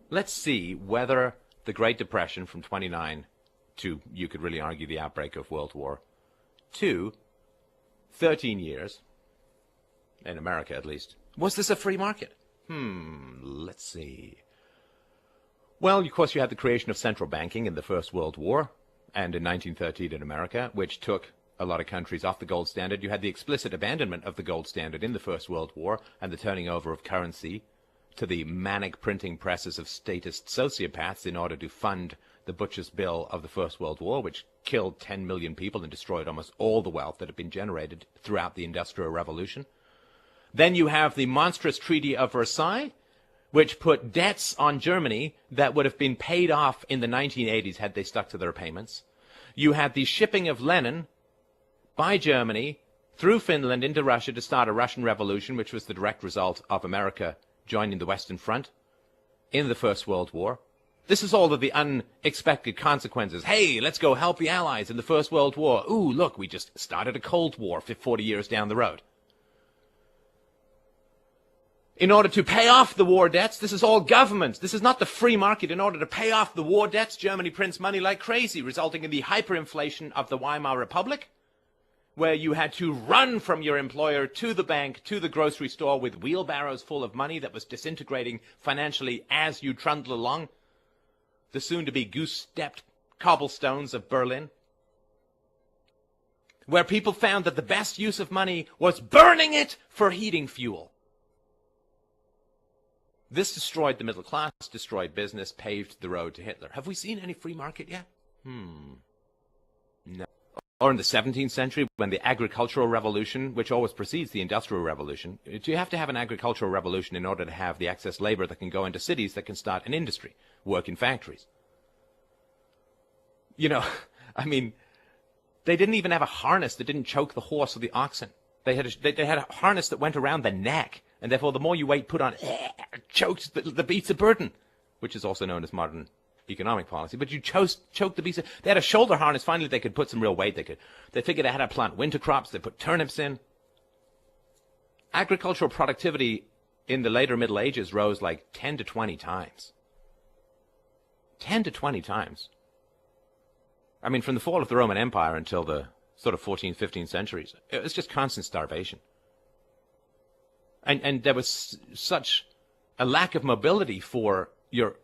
Let's see whether the Great Depression from 29 to, you could really argue, the outbreak of World War II, 13 years, in America at least, was this a free market? Let's see. Well, of course, you had the creation of central banking in the First World War and in 1913 in America, which took a lot of countries off the gold standard. You had the explicit abandonment of the gold standard in the First World War and the turning over of currency to the manic printing presses of statist sociopaths in order to fund the butcher's bill of the First World War, which killed 10 million people and destroyed almost all the wealth that had been generated throughout the Industrial Revolution. Then you have the monstrous Treaty of Versailles, which put debts on Germany that would have been paid off in the 1980s had they stuck to their payments. You had the shipping of Lenin by Germany through Finland into Russia to start a Russian Revolution, which was the direct result of America joining the Western Front in the First World War. This is all of the unexpected consequences. Hey, let's go help the Allies in the First World War. Ooh, look, we just started a Cold War 40 years down the road. In order to pay off the war debts, this is all government. This is not the free market. In order to pay off the war debts, Germany prints money like crazy, resulting in the hyperinflation of the Weimar Republic, where you had to run from your employer to the bank, to the grocery store with wheelbarrows full of money that was disintegrating financially as you trundled along the soon-to-be goose-stepped cobblestones of Berlin, where people found that the best use of money was burning it for heating fuel. This destroyed the middle class, destroyed business, paved the road to Hitler. Have we seen any free market yet? No. Or in the 17th century, when the agricultural revolution, which always precedes the industrial revolution, do you have to have an agricultural revolution in order to have the excess labor that can go into cities that can start an industry, work in factories? You know, I mean, they didn't even have a harness that didn't choke the horse or the oxen. They had a harness that went around the neck, and therefore the more you weight put on, choked the beasts of burden, which is also known as modern economic policy. But you choked the beasts. They had a shoulder harness. Finally, they could put some real weight. They figured out how to plant winter crops. They put turnips in. Agricultural productivity in the later Middle Ages rose like 10 to 20 times. 10 to 20 times. I mean, from the fall of the Roman Empire until the sort of 14th, 15th centuries, it was just constant starvation. And there was such a lack of mobility for your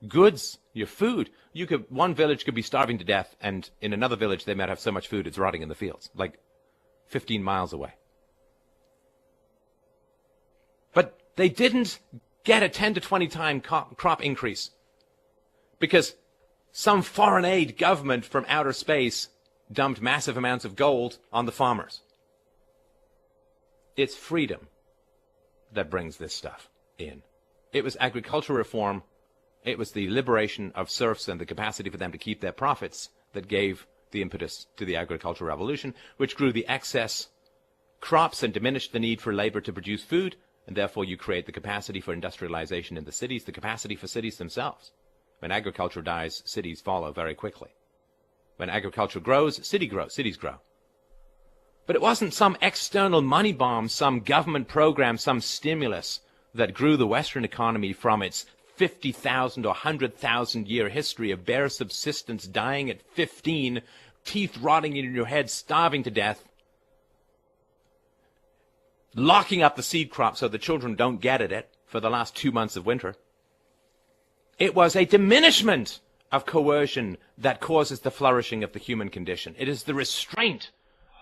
goods, your food. One village could be starving to death, and in another village they might have so much food it's rotting in the fields, like 15 miles away. But they didn't get a 10 to 20 time crop increase because some foreign aid government from outer space dumped massive amounts of gold on the farmers. It's freedom that brings this stuff in. It was agricultural reform. It was the liberation of serfs and the capacity for them to keep their profits that gave the impetus to the agricultural revolution, which grew the excess crops and diminished the need for labor to produce food, and therefore you create the capacity for industrialization in the cities, the capacity for cities themselves. When agriculture dies, cities follow very quickly. When agriculture grows, cities grow. But it wasn't some external money bomb, some government program, some stimulus that grew the Western economy from its 50,000 or 100,000 year history of bare subsistence, dying at 15, teeth rotting in your head, starving to death, locking up the seed crop so the children don't get at it for the last 2 months of winter. It was a diminishment of coercion that causes the flourishing of the human condition. It is the restraint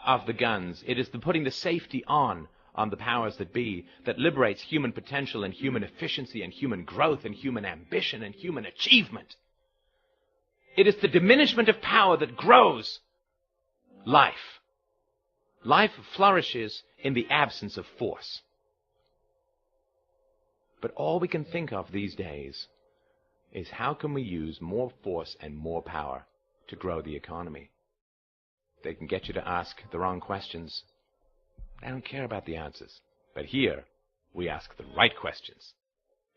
of the guns. It is the putting the safety on the powers that be that liberates human potential and human efficiency and human growth and human ambition and human achievement. It is the diminishment of power that grows life. Life flourishes in the absence of force. But all we can think of these days is how can we use more force and more power to grow the economy. They can get you to ask the wrong questions. I don't care about the answers. But here, we ask the right questions.